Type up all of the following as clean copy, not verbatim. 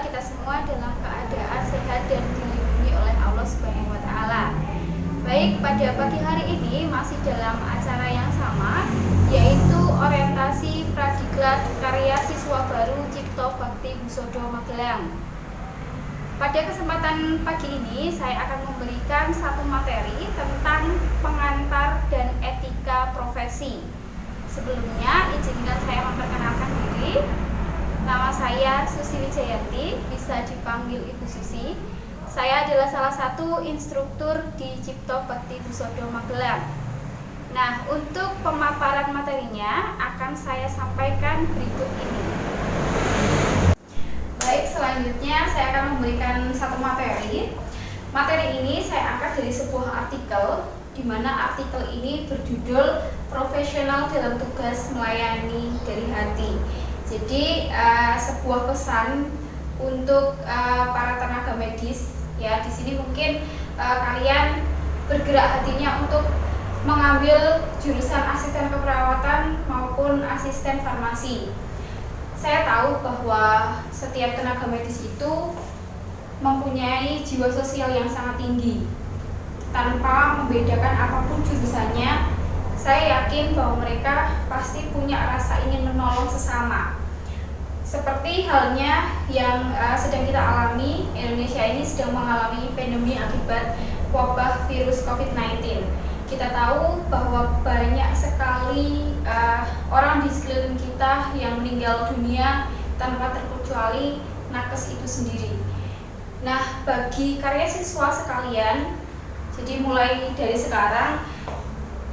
kita semua dalam keadaan sehat dan dilindungi oleh Allah Subhanahu wa taala. Baik, pada pagi hari ini masih dalam acara yang sama, yaitu orientasi Pradiklat Karya Siswa Baru Cipto Bakti Husodo Magelang. Pada kesempatan pagi ini saya akan memberikan satu materi tentang pengantar dan etika profesi. Sebelumnya izinkan saya memperkenalkan diri. Nama saya Susi Wijayanti, bisa dipanggil Ibu Susi. Saya adalah salah satu instruktur di Cipto Bakti Husodo Magelang. Nah, untuk pemaparan materinya akan saya sampaikan berikut ini. Baik, selanjutnya saya akan memberikan satu materi. Materi ini saya angkat dari sebuah artikel, di mana artikel ini berjudul Profesional dalam Tugas Melayani dari Hati. Jadi sebuah pesan untuk para tenaga medis ya. Di sini mungkin kalian bergerak hatinya untuk mengambil jurusan asisten keperawatan maupun asisten farmasi. Saya tahu bahwa setiap tenaga medis itu mempunyai jiwa sosial yang sangat tinggi. Tanpa membedakan apapun jurusannya, saya yakin bahwa mereka pasti punya rasa ingin menolong sesama. Seperti halnya yang sedang kita alami, Indonesia ini sedang mengalami pandemi akibat wabah virus COVID-19. Kita tahu bahwa banyak sekali orang di sekeliling kita yang meninggal dunia tanpa terkecuali nakes itu sendiri. Nah, bagi karya siswa sekalian, jadi mulai dari sekarang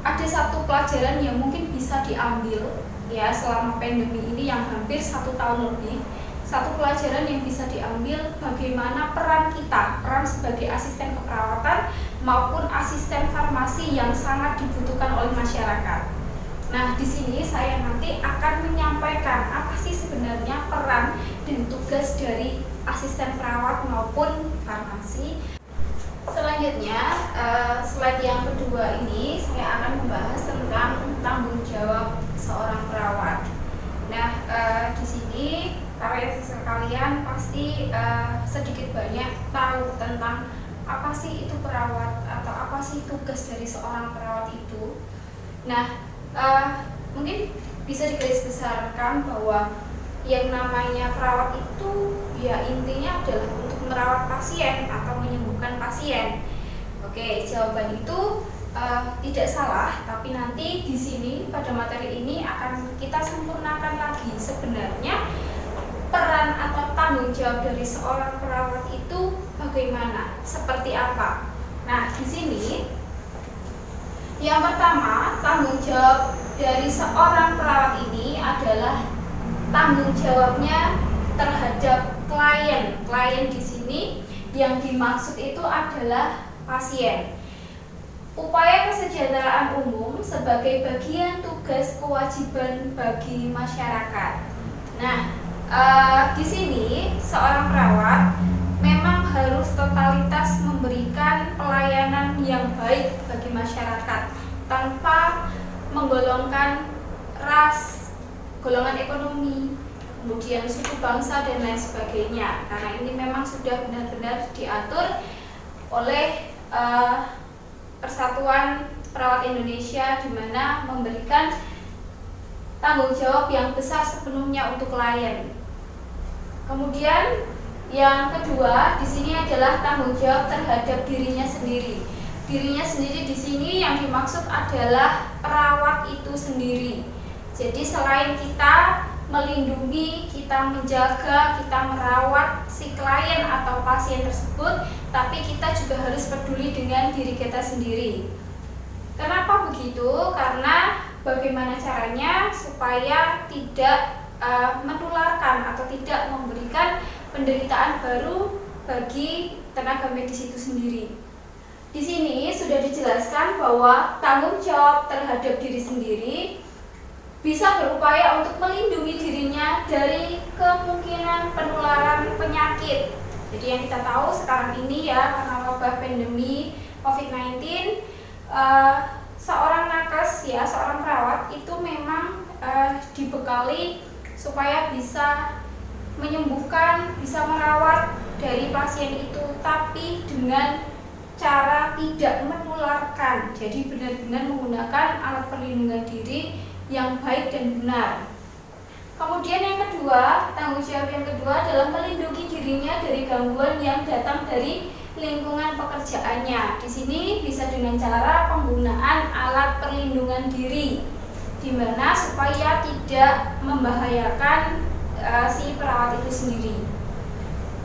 ada satu pelajaran yang mungkin bisa diambil ya selama pandemi ini yang hampir 1 tahun lebih. Satu pelajaran yang bisa diambil bagaimana peran kita, peran sebagai asisten keperawatan maupun asisten farmasi yang sangat dibutuhkan oleh masyarakat. Nah, di sini saya nanti akan menyampaikan apa sih sebenarnya peran dan tugas dari asisten perawat maupun farmasi. Selanjutnya, slide yang kedua ini saya akan membahas tentang tanggung jawab seorang perawat. Nah, di sini karya siswa kalian pasti sedikit banyak tahu tentang apa sih itu perawat atau apa sih tugas dari seorang perawat itu. Nah, mungkin bisa digarisbesarkan bahwa yang namanya perawat itu ya intinya adalah untuk merawat pasien atau menyembuhkan pasien. Oke, jawaban itu tidak salah, tapi nanti di sini pada materi ini akan kita sempurnakan lagi sebenarnya peran atau tanggung jawab dari seorang perawat itu bagaimana, seperti apa. Nah, di sini yang pertama, tanggung jawab dari seorang perawat ini adalah tanggung jawabnya terhadap klien. Klien di sini yang dimaksud itu adalah pasien. Upaya kesejahteraan umum sebagai bagian tugas kewajiban bagi masyarakat. Nah, di sini seorang perawat memang harus totalitas memberikan pelayanan yang baik bagi masyarakat tanpa menggolongkan ras, golongan ekonomi, kemudian suku bangsa dan lain sebagainya. Karena ini memang sudah benar-benar diatur oleh Persatuan Perawat Indonesia, di mana memberikan tanggung jawab yang besar sepenuhnya untuk klien. Kemudian yang kedua di sini adalah tanggung jawab terhadap dirinya sendiri. Dirinya sendiri di sini yang dimaksud adalah perawat itu sendiri. Jadi selain kita melindungi, kita menjaga, kita merawat si klien atau pasien tersebut, tapi kita juga harus peduli dengan diri kita sendiri. Kenapa begitu? Karena bagaimana caranya supaya tidak menularkan atau tidak memberikan penderitaan baru bagi tenaga medis itu sendiri. Di sini sudah dijelaskan bahwa tanggung jawab terhadap diri sendiri bisa berupaya untuk melindungi dirinya dari kemungkinan penularan penyakit. Jadi yang kita tahu sekarang ini ya, karena wabah pandemi COVID-19, seorang nakes ya, seorang perawat itu memang dibekali supaya bisa menyembuhkan, bisa merawat dari pasien itu, tapi dengan cara tidak menularkan. Jadi benar-benar menggunakan alat perlindungan diri yang baik dan benar. Kemudian yang kedua, tanggung jawab yang kedua adalah melindungi dirinya dari gangguan yang datang dari lingkungan pekerjaannya. Di sini bisa dengan cara penggunaan alat perlindungan diri, di mana supaya tidak membahayakan si perawat itu sendiri.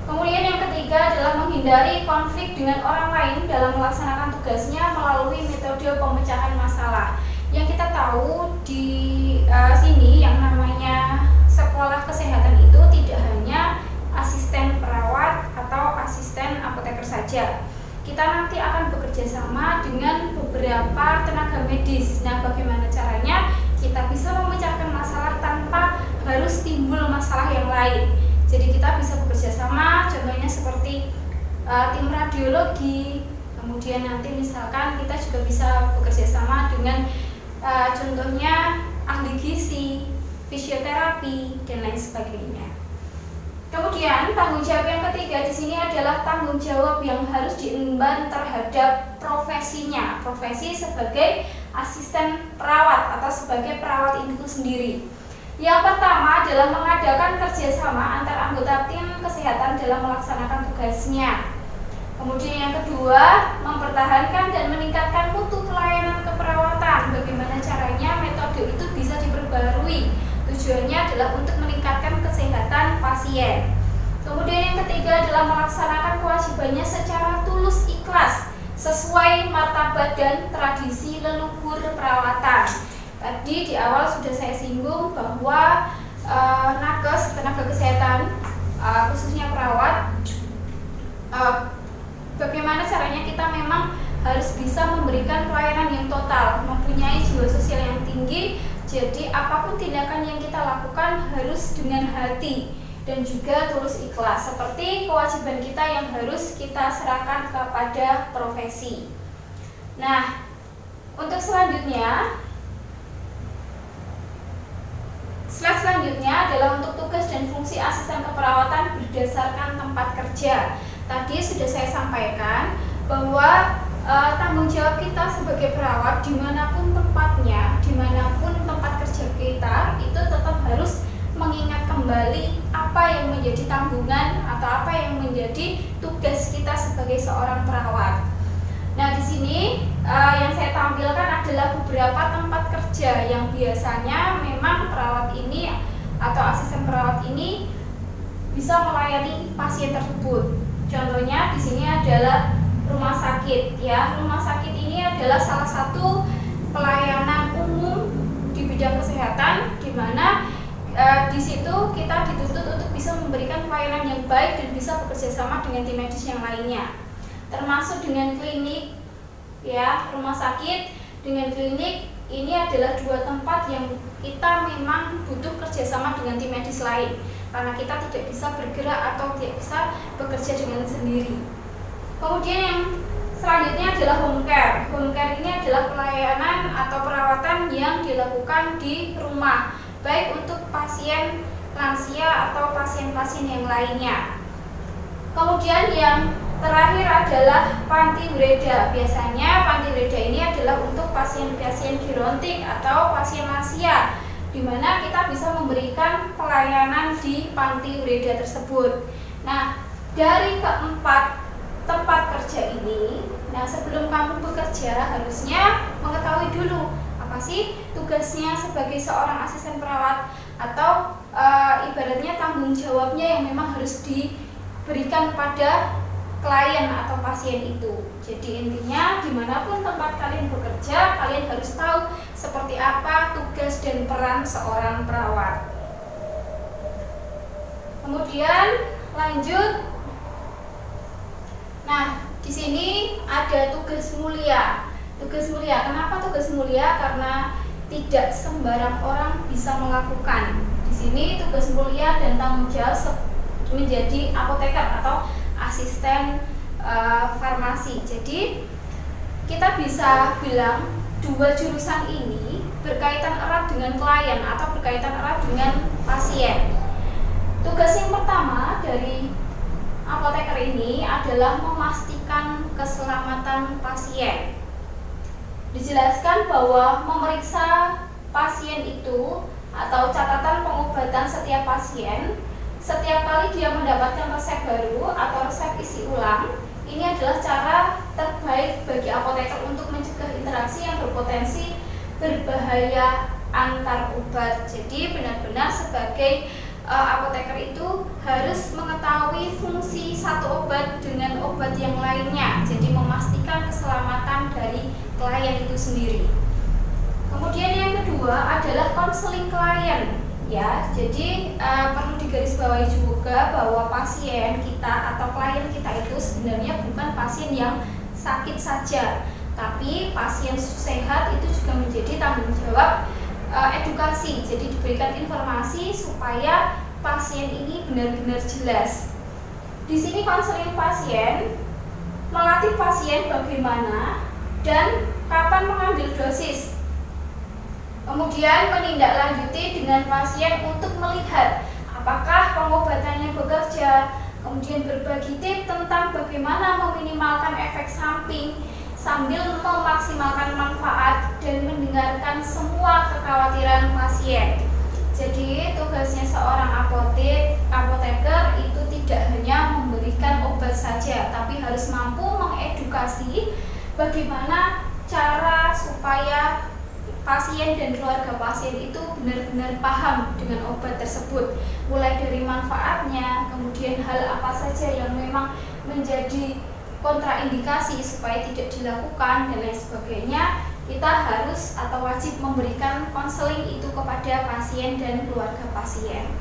Kemudian yang ketiga adalah menghindari konflik dengan orang lain dalam melaksanakan tugasnya melalui metode pemecahan masalah. Yang kita tahu di sini yang namanya sekolah kesehatan itu tidak hanya asisten perawat atau asisten apoteker saja. Kita nanti akan bekerja sama dengan beberapa tenaga medis. Nah, bagaimana caranya kita bisa memecahkan masalah tanpa harus timbul masalah yang lain. Jadi kita bisa bekerja sama, contohnya seperti tim radiologi. Kemudian nanti misalkan kita juga bisa bekerja sama dengan contohnya ahli gizi, fisioterapi, dan lain sebagainya. Kemudian tanggung jawab yang ketiga di sini adalah tanggung jawab yang harus diemban terhadap profesinya, profesi sebagai asisten perawat atau sebagai perawat itu sendiri. Yang pertama adalah mengadakan kerjasama antar anggota tim kesehatan dalam melaksanakan tugasnya. Kemudian yang kedua, mempertahankan dan meningkatkan mutu pelayanan keperawatan. Bagaimana caranya metode itu bisa diperbarui? Tujuannya adalah untuk meningkatkan kesehatan pasien. Kemudian yang ketiga adalah melaksanakan kewajibannya secara tulus ikhlas sesuai martabat dan tradisi leluhur perawatan. Tadi di awal sudah saya singgung bahwa nakes, tenaga kesehatan, khususnya perawat, bagaimana caranya kita memang harus bisa memberikan pelayanan yang total, mempunyai jiwa sosial yang tinggi. Jadi apapun tindakan yang kita lakukan harus dengan hati dan juga tulus ikhlas, seperti kewajiban kita yang harus kita serahkan kepada profesi. Nah, untuk selanjutnya, slide selanjutnya adalah untuk tugas dan fungsi asisten keperawatan berdasarkan tempat kerja. Tadi sudah saya sampaikan bahwa tanggung jawab kita sebagai perawat dimanapun tempatnya, dimanapun tempat kerja kita, itu tetap harus mengingat kembali apa yang menjadi tanggungan atau apa yang menjadi tugas kita sebagai seorang perawat. Nah, di sini yang saya tampilkan adalah beberapa tempat kerja yang biasanya memang perawat ini atau asisten perawat ini bisa melayani pasien tersebut. Contohnya di sini adalah rumah sakit, ya. Rumah sakit ini adalah salah satu pelayanan umum di bidang kesehatan, di mana di situ kita dituntut untuk bisa memberikan pelayanan yang baik dan bisa bekerja sama dengan tim medis yang lainnya, termasuk dengan klinik, ya. Rumah sakit dengan klinik ini adalah dua tempat yang kita memang butuh kerjasama dengan tim medis lain, karena kita tidak bisa bergerak atau tidak bisa bekerja dengan sendiri. Kemudian yang selanjutnya adalah home care. Home care ini adalah pelayanan atau perawatan yang dilakukan di rumah, baik untuk pasien lansia atau pasien-pasien yang lainnya. Kemudian yang terakhir adalah panti breda. Biasanya panti breda ini adalah untuk pasien-pasien gerontik atau pasien lansia, di mana kita bisa memberikan pelayanan di panti breda tersebut. Nah, dari keempat tempat kerja ini, nah sebelum kamu bekerja harusnya mengetahui dulu apa sih tugasnya sebagai seorang asisten perawat, atau ibaratnya tanggung jawabnya yang memang harus diberikan pada klien atau pasien itu. Jadi intinya dimanapun tempat kalian bekerja, kalian harus tahu seperti apa tugas dan peran seorang perawat. Kemudian lanjut. Nah, di sini ada tugas mulia. Tugas mulia, kenapa tugas mulia? Karena tidak sembarang orang bisa melakukan. Di sini tugas mulia dan tanggung jawab menjadi apoteker atau asisten farmasi. Jadi kita bisa bilang dua jurusan ini berkaitan erat dengan klien atau berkaitan erat dengan pasien. Tugas yang pertama dari apoteker adalah memastikan keselamatan pasien. Dijelaskan bahwa memeriksa pasien itu atau catatan pengobatan setiap pasien setiap kali dia mendapatkan resep baru atau resep isi ulang, ini adalah cara terbaik bagi apoteker untuk mencegah interaksi yang berpotensi berbahaya antar obat. Jadi benar-benar sebagai apoteker itu harus mengetahui fungsi satu obat dengan obat yang lainnya. Jadi memastikan keselamatan dari klien itu sendiri. Kemudian yang kedua adalah konseling klien. Ya, jadi perlu digarisbawahi juga bahwa pasien kita atau klien kita itu sebenarnya bukan pasien yang sakit saja, tapi pasien sehat itu juga menjadi tanggung jawab edukasi. Jadi diberikan informasi supaya pasien ini benar-benar jelas. Di sini konseling pasien melatih pasien bagaimana dan kapan mengambil dosis. Kemudian menindaklanjuti dengan pasien untuk melihat apakah pengobatannya bekerja, kemudian berbagi tips tentang bagaimana meminimalkan efek samping sambil memaksimalkan manfaat dan mendengarkan semua kekhawatiran pasien. Jadi tugasnya seorang apoteker itu tidak hanya memberikan obat saja, tapi harus mampu mengedukasi bagaimana cara supaya pasien dan keluarga pasien itu benar-benar paham dengan obat tersebut, mulai dari manfaatnya, kemudian hal apa saja yang memang menjadi kontraindikasi supaya tidak dilakukan dan lain sebagainya. Kita harus atau wajib memberikan konseling itu kepada pasien dan keluarga pasien.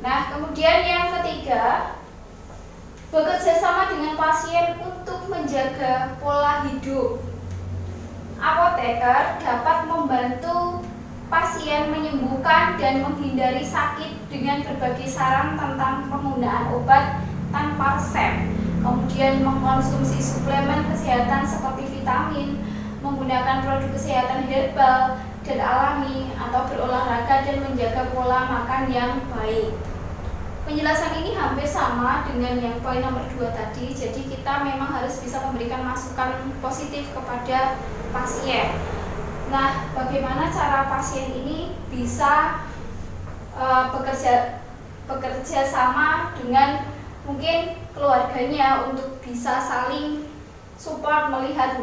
Nah, kemudian yang ketiga, bekerja sama dengan pasien untuk menjaga pola hidup. Apoteker dapat membantu pasien menyembuhkan dan menghindari sakit dengan berbagi saran tentang penggunaan obat tanpa resep, kemudian mengkonsumsi suplemen kesehatan seperti vitamin, menggunakan produk kesehatan herbal dan alami, atau berolahraga dan menjaga pola makan yang baik. Penjelasan ini hampir sama dengan yang poin nomor 2 tadi. Jadi kita memang harus bisa memberikan masukan positif kepada pasien. Nah, bagaimana cara pasien ini bisa bekerja sama dengan mungkin keluarganya untuk bisa saling support melihat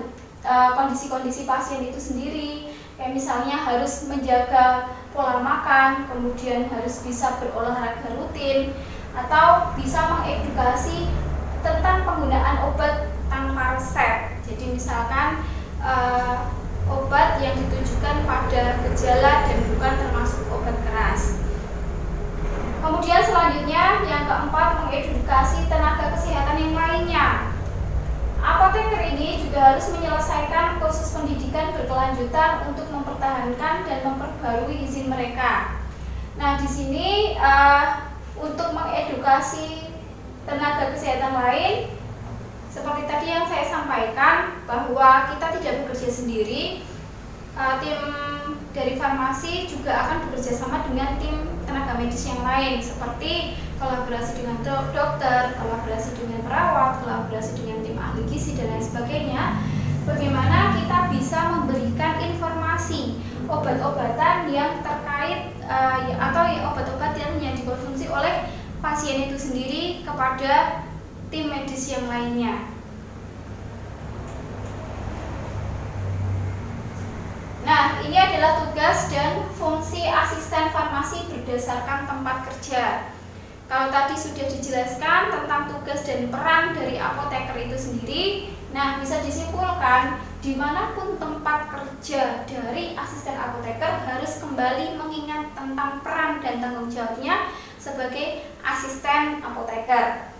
kondisi-kondisi pasien itu sendiri. Kayak misalnya harus menjaga pola makan, kemudian harus bisa berolahraga rutin, atau bisa mengedukasi tentang penggunaan obat tanpa resep. Jadi misalkan obat yang ditujukan pada gejala dan bukan termasuk obat keras. Kemudian selanjutnya yang keempat, mengedukasi tenaga kesehatan yang lainnya. Apoteker ini juga harus menyelesaikan kursus pendidikan berkelanjutan untuk mempertahankan dan memperbarui izin mereka. Nah, di sini untuk mengedukasi tenaga kesehatan lain, seperti tadi yang saya sampaikan bahwa kita tidak bekerja sendiri, tim dari farmasi juga akan bekerja sama dengan tim tenaga medis yang lain, seperti kolaborasi dengan dokter, kolaborasi dengan perawat, kolaborasi dengan tim ahli gizi dan lain sebagainya. Bagaimana kita bisa memberikan informasi obat-obatan yang terkait atau obat-obatan yang dikonsumsi oleh pasien itu sendiri kepada tim medis yang lainnya. Nah, ini adalah tugas dan fungsi asisten farmasi berdasarkan tempat kerja. Kalau tadi sudah dijelaskan tentang tugas dan peran dari apoteker itu sendiri, nah bisa disimpulkan dimanapun tempat kerja dari asisten apoteker harus kembali mengingat tentang peran dan tanggung jawabnya sebagai asisten apoteker.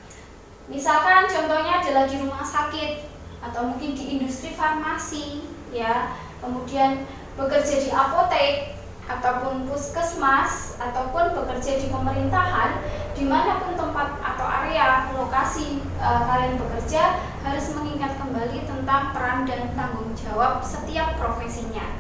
Misalkan contohnya adalah di rumah sakit atau mungkin di industri farmasi, ya, kemudian bekerja di apotek ataupun puskesmas ataupun bekerja di pemerintahan, dimanapun tempat atau area lokasi kalian bekerja harus mengingat kembali tentang peran dan tanggung jawab setiap profesinya.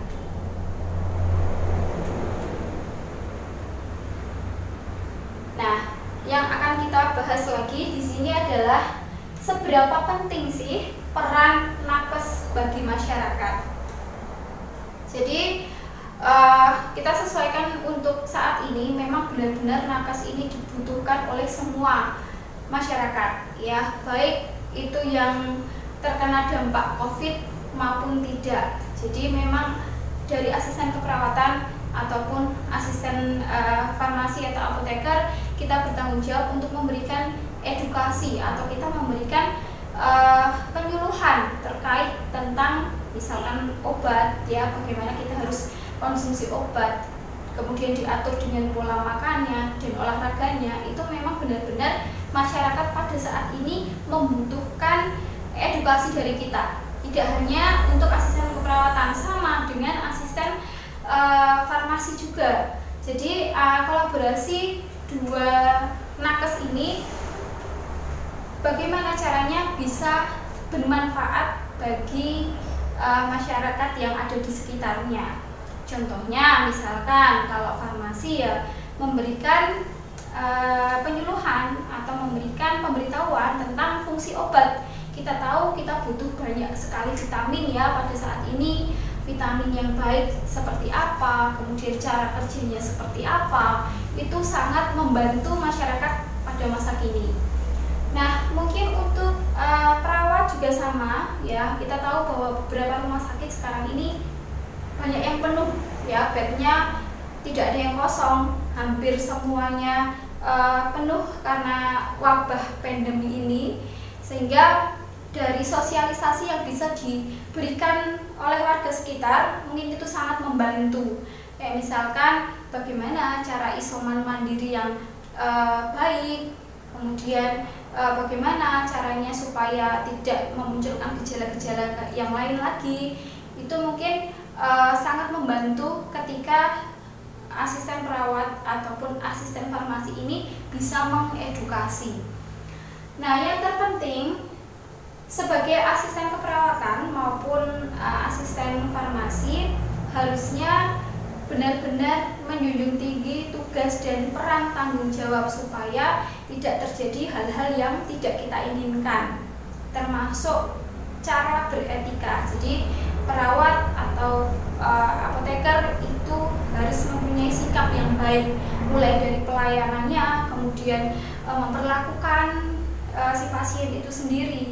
yang akan kita bahas lagi di sini adalah seberapa penting sih peran nakes bagi masyarakat. Jadi kita sesuaikan untuk saat ini, memang benar-benar nakes ini dibutuhkan oleh semua masyarakat, ya, baik itu yang terkena dampak COVID maupun tidak. Jadi memang dari asisten keperawatan ataupun asisten farmasi atau apoteker, kita bertanggung jawab untuk memberikan edukasi atau kita memberikan penyuluhan terkait tentang misalkan obat, ya, bagaimana kita harus konsumsi obat, kemudian diatur dengan pola makannya dan olahraganya. Itu memang benar-benar masyarakat pada saat ini membutuhkan edukasi dari kita. Tidak hanya untuk asisten keperawatan, sama dengan asisten farmasi juga. Jadi kolaborasi dua nakes ini bagaimana caranya bisa bermanfaat bagi masyarakat yang ada di sekitarnya. Contohnya misalkan kalau farmasi ya memberikan penyuluhan atau memberikan pemberitahuan tentang fungsi obat. Kita tahu kita butuh banyak sekali vitamin, ya, pada saat ini. Vitamin yang baik seperti apa, kemudian cara kerjanya seperti apa, itu sangat membantu masyarakat pada masa kini. Nah, mungkin untuk perawat juga sama, ya. Kita tahu bahwa beberapa rumah sakit sekarang ini banyak yang penuh, ya, bednya tidak ada yang kosong, hampir semuanya penuh karena wabah pandemi ini, sehingga dari sosialisasi yang bisa diberikan oleh warga sekitar mungkin itu sangat membantu. Kayak misalkan bagaimana cara isoman mandiri yang baik, kemudian bagaimana caranya supaya tidak memunculkan gejala-gejala yang lain lagi. Itu mungkin sangat membantu ketika asisten perawat ataupun asisten farmasi ini bisa mengedukasi. Nah, yang terpenting sebagai asisten keperawatan maupun asisten farmasi harusnya benar-benar menjunjung tinggi tugas dan peran tanggung jawab supaya tidak terjadi hal-hal yang tidak kita inginkan, termasuk cara beretika. Jadi perawat atau apoteker itu harus mempunyai sikap yang baik, mulai dari pelayanannya, kemudian memperlakukan si pasien itu sendiri,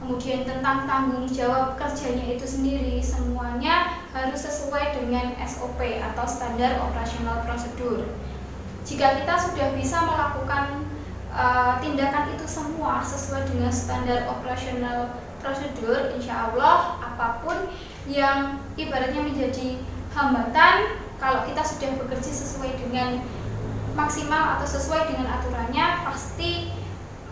kemudian tentang tanggung jawab kerjanya itu sendiri, semuanya harus sesuai dengan SOP atau standar operasional prosedur. Jika kita sudah bisa melakukan tindakan itu semua sesuai dengan standar operasional prosedur, insya Allah apapun yang ibaratnya menjadi hambatan, kalau kita sudah bekerja sesuai dengan maksimal atau sesuai dengan aturannya, pasti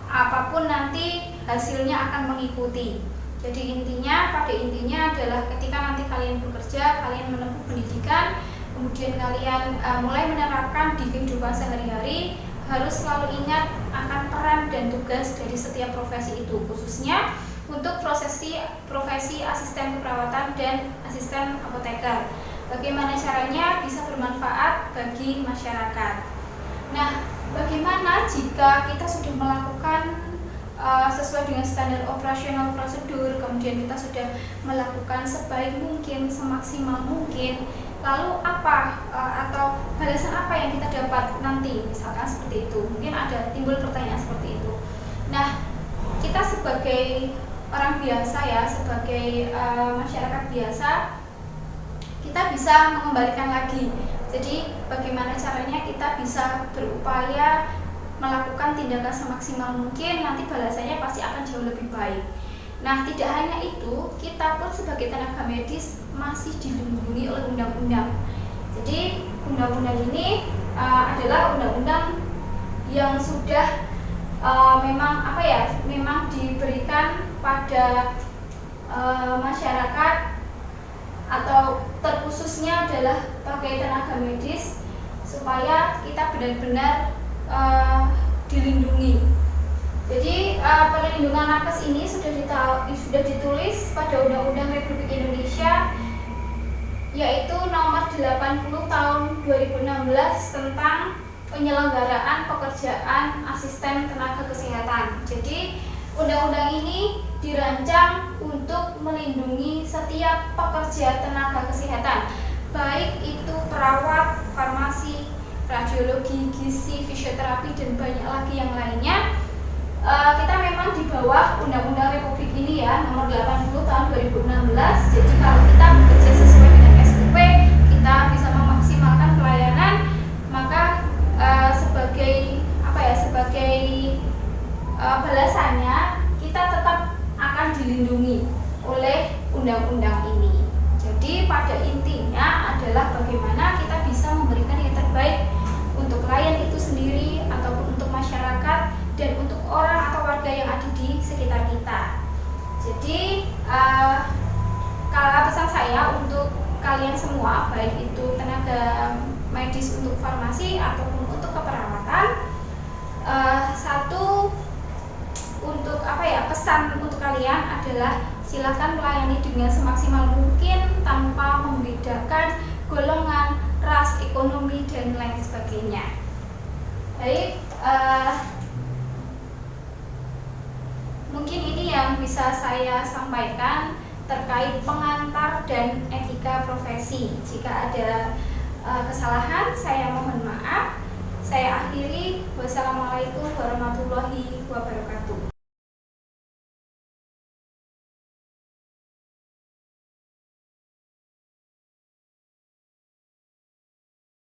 apapun nanti hasilnya akan mengikuti. Jadi pada intinya adalah ketika nanti kalian bekerja, kalian menempuh pendidikan, kemudian kalian mulai menerapkan di kehidupan sehari-hari, harus selalu ingat akan peran dan tugas dari setiap profesi itu, khususnya untuk profesi asisten keperawatan dan asisten apoteker. Bagaimana caranya bisa bermanfaat bagi masyarakat. Nah, bagaimana jika kita sudah melakukan sesuai dengan standar operasional prosedur, kemudian kita sudah melakukan sebaik mungkin, semaksimal mungkin, lalu apa atau balasan apa yang kita dapat nanti, misalkan seperti itu. Mungkin ada timbul pertanyaan seperti itu. Nah, kita sebagai orang biasa, ya, sebagai masyarakat biasa, kita bisa mengembalikan lagi. Jadi bagaimana caranya kita bisa berupaya melakukan tindakan semaksimal mungkin, nanti balasannya pasti akan jauh lebih baik. Nah, tidak hanya itu, kita pun sebagai tenaga medis masih dilindungi oleh undang-undang. Jadi undang-undang ini adalah undang-undang yang sudah memang diberikan pada masyarakat, atau terkhususnya adalah bagi tenaga medis, supaya kita benar-benar dilindungi. Jadi perlindungan nakes ini sudah ditulis pada Undang-Undang Republik Indonesia, yaitu nomor 80 tahun 2016 tentang penyelenggaraan pekerjaan asisten tenaga kesehatan. Jadi undang-undang ini dirancang untuk melindungi setiap pekerja tenaga kesehatan, baik itu perawat, farmasi, radiologi, gizi, fisioterapi, dan banyak lagi yang lainnya. Kita memang di bawah Undang-Undang Republik ini ya, nomor 80 tahun 2016. Jadi kalau kita bekerja sesuai dengan SOP, kita bisa memaksimalkan pelayanan, maka sebagai balasannya kita tetap akan dilindungi oleh undang-undang ini. Jadi pada intinya adalah bagaimana kita bisa memberikan yang terbaik untuk klien itu sendiri ataupun untuk masyarakat dan untuk orang atau warga yang ada di sekitar kita. Jadi kalau pesan saya untuk kalian semua, baik itu tenaga medis untuk farmasi ataupun untuk keperawatan, satu untuk pesan untuk kalian adalah silakan melayani dengan semaksimal mungkin tanpa membedakan golongan, ras, ekonomi, dan lain sebagainya. Baik, mungkin ini yang bisa saya sampaikan terkait pengantar dan etika profesi. Jika ada kesalahan, saya mohon maaf. Saya akhiri. Wassalamualaikum warahmatullahi wabarakatuh.